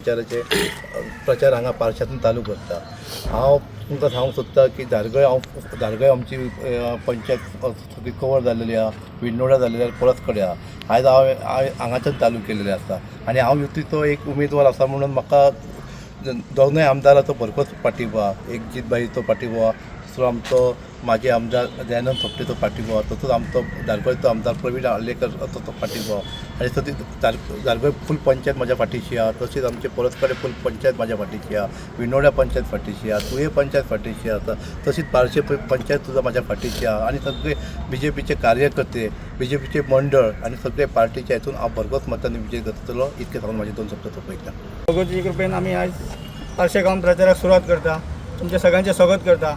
प्रचार हांगा पार्शातून चालू करता। हांव तुमकां सांगूंक सोदता की धारगळ आमची पंचायत सगळी कवर जाल्लेली आहा, विणोडा जाल्लेली आहा, परत कडेन आहा। आयज हांव हांगाच्यान चालू केल्लेलें आसा आनी हांव युतीचो एक उमेदवार आसा म्हणून म्हाका दोनूय आमदाराचो भरपूर पाठिंबो आहा। एक जितबाईचो पाठिंबो आहा, दुसरो आमचो माजी आमदार दयानंद सोपटेचो पाठिंबो आहा, तसोच आमचो धारगळचो आमदार प्रवीण आर्लेकर तो पाठिंबो आहा आनी तशी धारगळ फूल पंचायत म्हाज्या फाटीची आहा। तशीच आमचे परसकडे फूल पंचायत म्हाज्या फाटीची आहा, विणोड्या पंचायत फाटीची आहा, तुये पंचायत फाटीची आसा, तशीच पार्शे पंचायत सुद्दां म्हाज्या फाटीची आहा आनी सगळे BJPचे कार्यकर्ते, BJPचे मंडळ आनी सगळे पार्टीच्या हितून हांव भरघोस मतांनी विजय करतलो, इतके सांगून म्हाजे 2 शब्द सोंपयता। भगवतीचे कृपेन आमी आयज पार्शे गांवांत प्रचाराक सुरवात करता। तुमचे सगळ्यांचे स्वागत करता।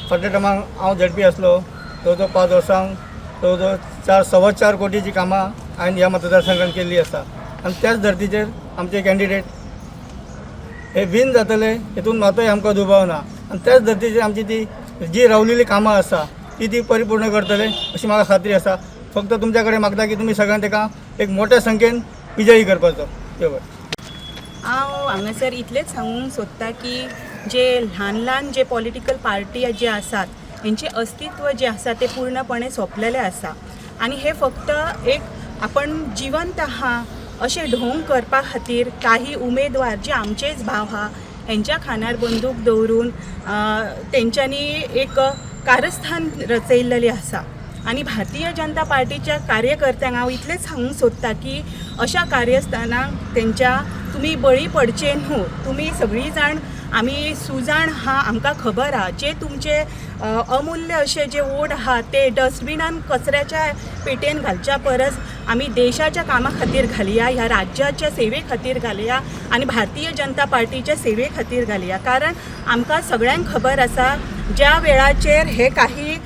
फाटल्या टायमाक हांव झडपी आसलो, जवळ 5 वर्सांक जवळ 4.25 कोटीची कामां हांवें ह्या मतदारसंघात केल्ली आसा आनी त्याच धर्तीचेर आमचे कॅन्डिडेट हे विन जातले हेतून मातूय आमकां दुबाव ना आनी त्याच धर्तीचेर आमची ती जी रावलेली कामां आसा ती परिपूर्ण करतले अशी म्हाका खात्री आसा। फक्त तुमच्या कडेन मागता की तुमी सगळ्यांक ताका एक मोठ्या संख्येन विजयी करपाचो। देव हांव हांगासर इतलेंच सांगूंक सोदता की जे ल्हान जे पॉलिटिकल पार्टी जे आसात हेंचे अस्तित्व जे आसा ते पूर्णपणे सोंपलेले आसा आनी हे फक्त एक आपण जिवंत आहा अशें ढोंग करपा खातीर काही उमेदवार जे आमचेच भाव आहा हेंच्या खांदार बंदूक दवरून तेंच्यांनी एक कारस्थान रचयल्लेली आसा आनी भारतीय जनता पार्टीच्या कार्यकर्त्यांक हांव इतलेंच सांगूंक सोदता की अशा कार्यस्थानाक तेंच्या तुमी बळी पडचे न्हू। तुमी सगळीं जाण आमी सुजाण आहा, आमकां खबर आहा जे तुमचे अमूल्य अशे जे वोट आहा ते डस्टबिनान कचऱ्याच्या पेटयेन घालच्या परस आमी देशाच्या कामा खातीर घालया, ह्या राज्याच्या सेवे खातीर घालया आनी भारतीय जनता पार्टीच्या सेवे खातीर घालया। कारण आमकां सगळ्यांक खबर आसा ज्या वेळाचेर हे काही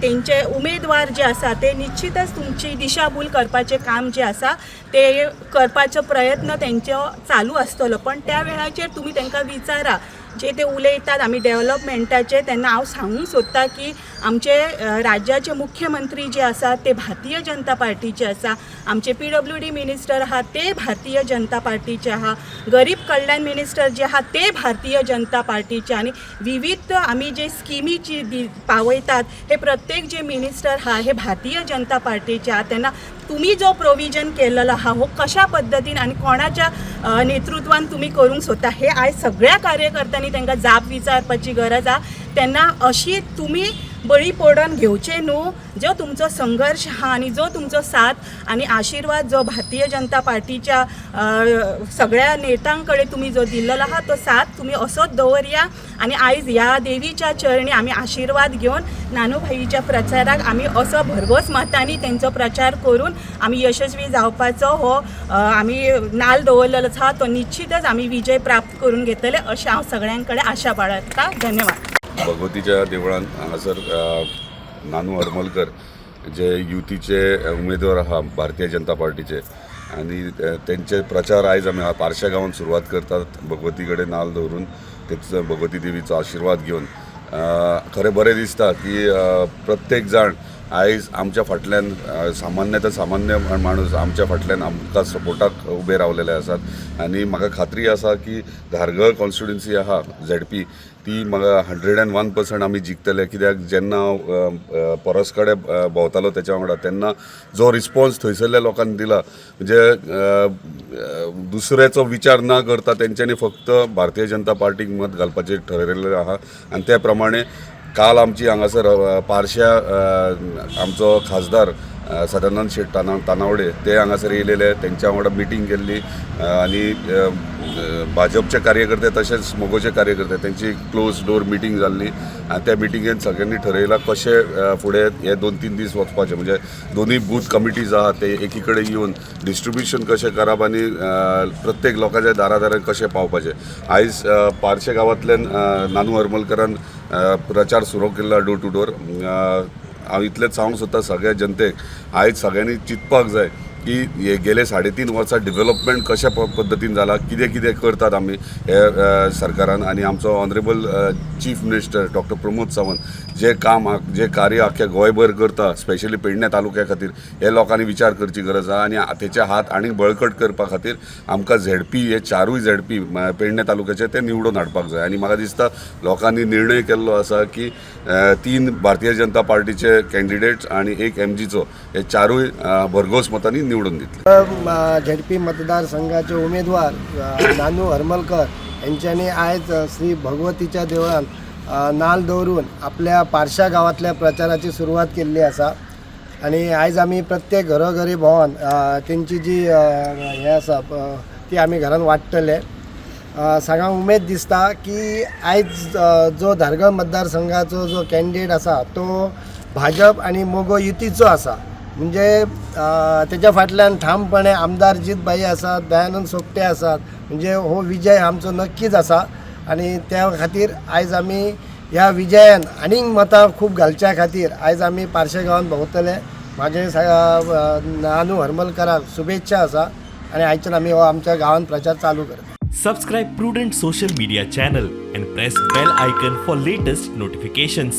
तेंचे उमेदवार जे आसा ते निश्चितच तुमची दिशाभूल करपाचें काम जे आसा ते करपाचो प्रयत्न तेंचो चालू आसतलो, पण त्या वेळाचेर तुमी तांकां विचारा जे ते उलयतात आमी डेव्हलपमेंटाचे, तेन्ना हांव सांगूंक सोदता की आमचे राज्याचे मुख्यमंत्री जे आसा ते भारतीय जनता पार्टीचे आसा, आमचे PWD मिनिस्टर आहा ते भारतीय जनता पार्टीचे आहा, गरीब कल्याण मिनिस्टर जे आहा ते भारतीय जनता पार्टीचे आनी विविध आमी जे स्किमी पावयतात हे प्रत्येक जे मिनिस्टर आहा हे भारतीय जनता पार्टीचे आहा। तेन्ना तुम्ही जो प्रोविजन केलेला आहा हो कशा पद्धतीन आणि कोणाच्या नेतृत्वान तुम्ही करूंक सोदता हे आयज सगळ्या कार्यकर्त्यांनी तांकां जाप विचारपाची गरज आहा। तेन्ना अशी तुम्ही बळी पडून घेवचे न्हू। जो तुमचो संघर्ष आहा आणि जो तुमचो साथ आणि आशीर्वाद जो भारतीय जनता पार्टीच्या सगळ्या नेत्यांकडे तुम्ही जो दिल्लेलो आहा तो साथ तुम्ही असोच दवरया आणि आयज ह्या देवीच्या चरणी आम्ही आशीर्वाद घेऊन नानूभाईच्या प्रचाराक आम्ही असो भरघोस मतांनी त्यांचो प्रचार करून आम्ही यशस्वी जावपाचो हो आम्ही नाल दवरलेलो आहा। तो निश्चितच आम्ही विजय प्राप्त करून घेतले अशें हांव सगळ्यांकडे आशा बाळगता। धन्यवाद। भगवतीच्या देवळान हांगासर नानू हरमलकर जे युतीचे उमेदवार आहा भारतीय जनता पार्टीचे आणि त्यांचे प्रचार आयज आमी पार्शा गांवांत सुरवात करतात भगवती कडेन नाल दवरून तेच भगवती देवीचो आशीर्वाद घेवन खरें बरें दिसता की प्रत्येक जाण आयज आमच्या फाटल्यान सामान्य माणूस आमच्या फाटल्यान आमकां सपोर्टाक उबे रावलेले आसात आनी म्हाका खात्री आसा की धारगळ कॉन्स्टिट्युएन्सी आहा ZP ती म्हाका 101% आमी जिखतले। कित्याक जेन्ना हांव परस कडेन भोंवतालो तेच्या वांगडा तेन्ना जो रिस्पॉन्स थंयसरल्या लोकांनी दिला म्हणजे दुसऱ्याचो विचार न करता तेंच्यांनी फक्त भारतीय जनता पार्टीक मत घालपाचें ठरयलेलें आहा आनी त्या प्रमाणे काल आमची हांगासर पार्श्या आमचो खासदार सदानंद शेट तानावडे ते हांगासर येयलेले, तेंच्या वांगडा मिटींग केल्ली आनी भाजपचे कार्यकर्ते तशेंच मोगोचे कार्यकर्ते तेंची क्लोज डोर मिटींग जाल्ली आनी त्या मिटींगेंत सगळ्यांनी ठरयलां कशें फुडें हे 2-3 दीस वचपाचें। म्हणजे दोनूय बूथ कमिटीज आहा ते एकी कडेन येवन डिस्ट्रिब्युशन कशें करप आनी प्रत्येक लोकांच्या दारादारान कशें पावपाचें। आयज पार्शे गांवांतल्यान नानू हरमलकरान प्रचार सुरू केला डोर टू डोर। हांव इतलेंच सांगूंक सोदता सगळ्या जनतेक आयज सगळ्यांनी चिंतपाक जाय की हे गेले 3.5 वर्सां डेव्हलपमेंट कशा पद्दतीन जाला, कितें कितें करतात आमी हे सरकारान, आनी आमचो honourable chief minister doctor Pramod Sawant जे कार्य आख्या गोंयभर करता, स्पेशली पेडण्या तालुक्या खातीर, हे लोकांनी विचार करची गरज आसा. आनी तेचे हात आनीक बळकट करपा खातीर आमकां झेडपी हे 4 झेडपी पेडण्या तालुक्याचे ते निवडून हाडपाक जाय. आनी म्हाका दिसता लोकांनी निर्णय केल्लो आसा की 3 भारतीय जनता पार्टीचे कॅन्डिडेट्स आनी 1 MGचो हे 4य भरघोस मतांनी निवडून दितले. झेडपी मतदारसंघाचे उमेदवार नानू हरमलकर यांच्यानी आयज श्री भगवतीच्या देवळान नाल दवरून आपल्या पारशा गांवांतल्या प्रचाराची सुरवात केल्ली आसा. आणि आयज आमी प्रत्येक घरोघरी भोंवन तेंची जी हे आसा ती आमी घरान वांट्टले. सांगांक उमेद दिसता की आयज जो धारगळ मतदारसंघाचो जो कॅन्डिडेट आसा तो भाजप आनी मोगो युतीचो आसा. म्हणजे तेच्या फाटल्यान ठामपणे आमदार जितबाई आसात, दयानंद सोपटे आसात. म्हणजे हो विजय आमचो नक्कीच आसा. आणि त्या खातीर आयज आमी ह्या विजयान आनीक मतां खूब घालच्या खातीर आयज आमी पारशे गांवांत भोंवतले. म्हाजे नानू हरमलकराक शुभेच्छा आसा. आणि आयच्यान आमी हो आमच्या गांवांत प्रचार चालू करता. Subscribe Prudent social media channel and press bell icon for latest notifications.